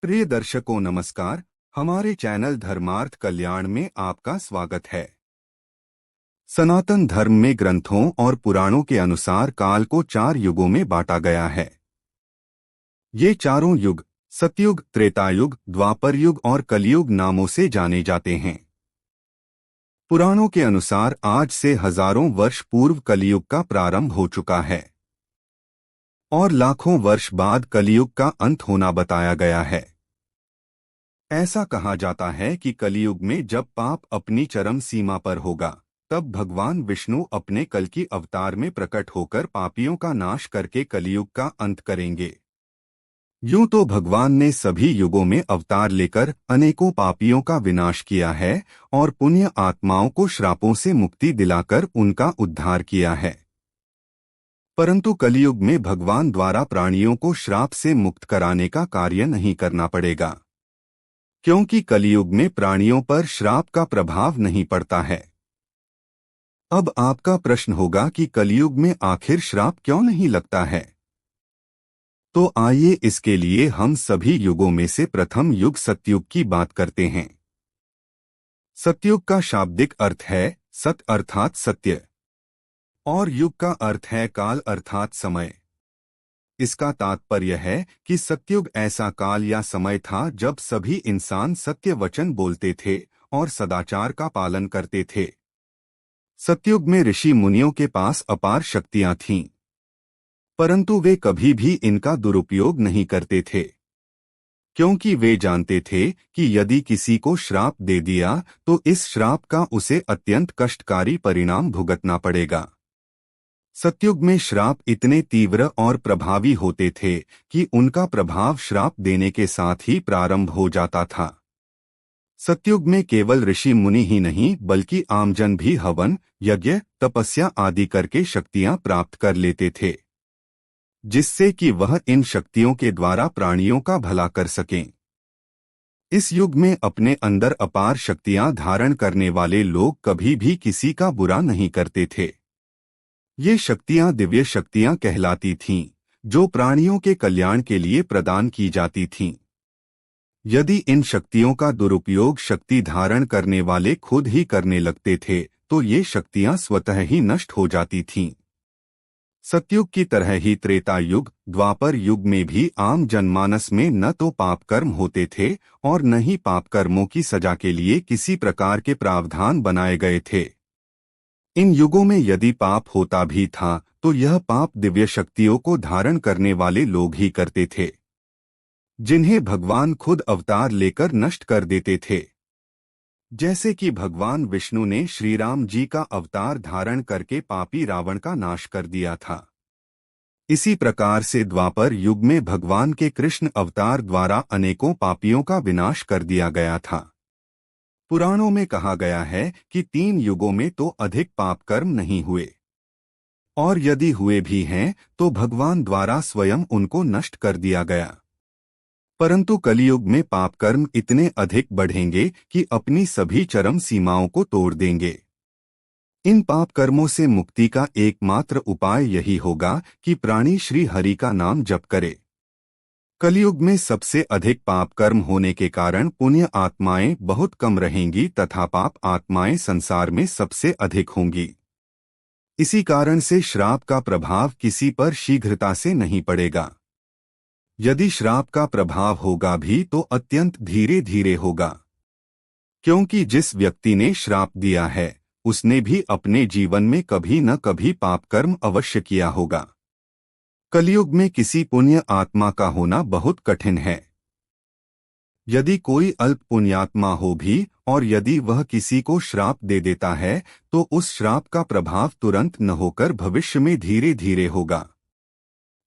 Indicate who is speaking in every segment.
Speaker 1: प्रिय दर्शकों नमस्कार। हमारे चैनल धर्मार्थ कल्याण में आपका स्वागत है। सनातन धर्म में ग्रंथों और पुराणों के अनुसार काल को 4 युगों में बांटा गया है। ये चारों युग सतयुग, त्रेतायुग, द्वापर युग और कलयुग नामों से जाने जाते हैं। पुराणों के अनुसार आज से हजारों वर्ष पूर्व कलयुग का प्रारंभ हो चुका है और लाखों वर्ष बाद कलयुग का अंत होना बताया गया है। ऐसा कहा जाता है कि कलयुग में जब पाप अपनी चरम सीमा पर होगा, तब भगवान विष्णु अपने कल्कि अवतार में प्रकट होकर पापियों का नाश करके कलयुग का अंत करेंगे। यूं तो भगवान ने सभी युगों में अवतार लेकर अनेकों पापियों का विनाश किया है और पुण्य आत्माओं को श्रापों से मुक्ति दिलाकर उनका उद्धार किया है। परंतु कलयुग में भगवान द्वारा प्राणियों को श्राप से मुक्त कराने का कार्य नहीं करना पड़ेगा, क्योंकि कलयुग में प्राणियों पर श्राप का प्रभाव नहीं पड़ता है। अब आपका प्रश्न होगा कि कलयुग में आखिर श्राप क्यों नहीं लगता है? तो आइए इसके लिए हम सभी युगों में से प्रथम युग सतयुग की बात करते हैं। सतयुग का शाब्दिक अर्थ है सत अर्थात सत्य और युग का अर्थ है काल अर्थात समय। इसका तात्पर्य है कि सतयुग ऐसा काल या समय था जब सभी इंसान सत्य वचन बोलते थे और सदाचार का पालन करते थे। सतयुग में ऋषि मुनियों के पास अपार शक्तियां थीं, परंतु वे कभी भी इनका दुरुपयोग नहीं करते थे, क्योंकि वे जानते थे कि यदि किसी को श्राप दे दिया तो इस श्राप का उसे अत्यंत कष्टकारी परिणाम भुगतना पड़ेगा। सतयुग में श्राप इतने तीव्र और प्रभावी होते थे कि उनका प्रभाव श्राप देने के साथ ही प्रारंभ हो जाता था। सतयुग में केवल ऋषि मुनि ही नहीं बल्कि आमजन भी हवन, यज्ञ, तपस्या आदि करके शक्तियां प्राप्त कर लेते थे, जिससे कि वह इन शक्तियों के द्वारा प्राणियों का भला कर सकें। इस युग में अपने अंदर अपार शक्तियां धारण करने वाले लोग कभी भी किसी का बुरा नहीं करते थे। ये शक्तियां दिव्य शक्तियां कहलाती थीं, जो प्राणियों के कल्याण के लिए प्रदान की जाती थीं। यदि इन शक्तियों का दुरुपयोग शक्ति धारण करने वाले खुद ही करने लगते थे तो ये शक्तियां स्वतः ही नष्ट हो जाती थीं। सतयुग की तरह ही त्रेता युग, द्वापर युग में भी आम जनमानस में न तो पाप कर्म होते थे और न ही पाप कर्मों की सजा के लिए किसी प्रकार के प्रावधान बनाए गए थे। इन युगों में यदि पाप होता भी था तो यह पाप दिव्य शक्तियों को धारण करने वाले लोग ही करते थे, जिन्हें भगवान खुद अवतार लेकर नष्ट कर देते थे। जैसे कि भगवान विष्णु ने श्री राम जी का अवतार धारण करके पापी रावण का नाश कर दिया था। इसी प्रकार से द्वापर युग में भगवान के कृष्ण अवतार द्वारा अनेकों पापियों का विनाश कर दिया गया था। पुराणों में कहा गया है कि 3 युगों में तो अधिक पाप कर्म नहीं हुए, और यदि हुए भी हैं तो भगवान द्वारा स्वयं उनको नष्ट कर दिया गया। परंतु कलयुग में पाप कर्म इतने अधिक बढ़ेंगे कि अपनी सभी चरम सीमाओं को तोड़ देंगे। इन पाप कर्मों से मुक्ति का एकमात्र उपाय यही होगा कि प्राणी श्री हरि का नाम जप करे। कलयुग में सबसे अधिक पाप कर्म होने के कारण पुण्य आत्माएं बहुत कम रहेंगी तथा पाप आत्माएं संसार में सबसे अधिक होंगी। इसी कारण से श्राप का प्रभाव किसी पर शीघ्रता से नहीं पड़ेगा। यदि श्राप का प्रभाव होगा भी तो अत्यंत धीरे धीरे होगा, क्योंकि जिस व्यक्ति ने श्राप दिया है उसने भी अपने जीवन में कभी न कभी पाप कर्म अवश्य किया होगा। कलयुग में किसी पुण्य आत्मा का होना बहुत कठिन है। यदि कोई अल्प पुण्यात्मा हो भी और यदि वह किसी को श्राप दे देता है तो उस श्राप का प्रभाव तुरंत न होकर भविष्य में धीरे धीरे होगा।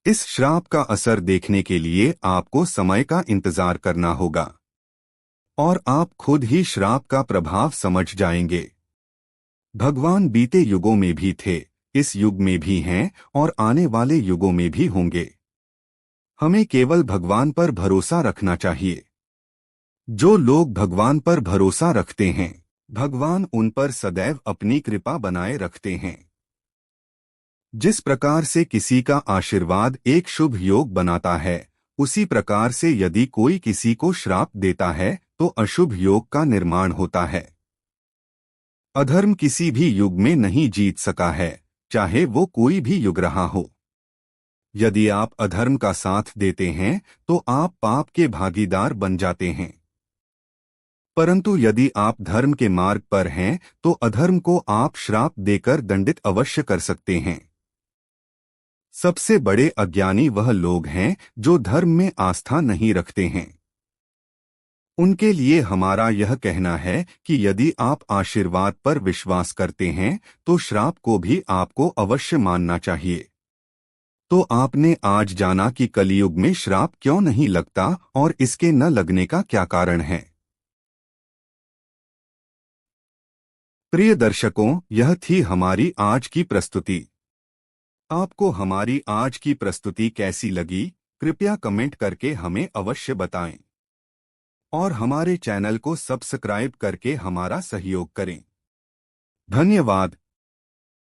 Speaker 1: इस श्राप का असर देखने के लिए आपको समय का इंतजार करना होगा और आप खुद ही श्राप का प्रभाव समझ जाएंगे। भगवान बीते युगों में भी थे, इस युग में भी हैं और आने वाले युगों में भी होंगे। हमें केवल भगवान पर भरोसा रखना चाहिए। जो लोग भगवान पर भरोसा रखते हैं, भगवान उन पर सदैव अपनी कृपा बनाए रखते हैं। जिस प्रकार से किसी का आशीर्वाद एक शुभ योग बनाता है, उसी प्रकार से यदि कोई किसी को श्राप देता है तो अशुभ योग का निर्माण होता है। अधर्म किसी भी युग में नहीं जीत सका है, चाहे वो कोई भी युग रहा हो। यदि आप अधर्म का साथ देते हैं तो आप पाप के भागीदार बन जाते हैं, परंतु यदि आप धर्म के मार्ग पर हैं तो अधर्म को आप श्राप देकर दंडित अवश्य कर सकते हैं। सबसे बड़े अज्ञानी वह लोग हैं जो धर्म में आस्था नहीं रखते हैं। उनके लिए हमारा यह कहना है कि यदि आप आशीर्वाद पर विश्वास करते हैं तो श्राप को भी आपको अवश्य मानना चाहिए। तो आपने आज जाना कि कलियुग में श्राप क्यों नहीं लगता और इसके न लगने का क्या कारण है। प्रिय दर्शकों, यह थी हमारी आज की प्रस्तुति। आपको हमारी आज की प्रस्तुति कैसी लगी, कृपया कमेंट करके हमें अवश्य बताएं और हमारे चैनल को सब्सक्राइब करके हमारा सहयोग करें। धन्यवाद।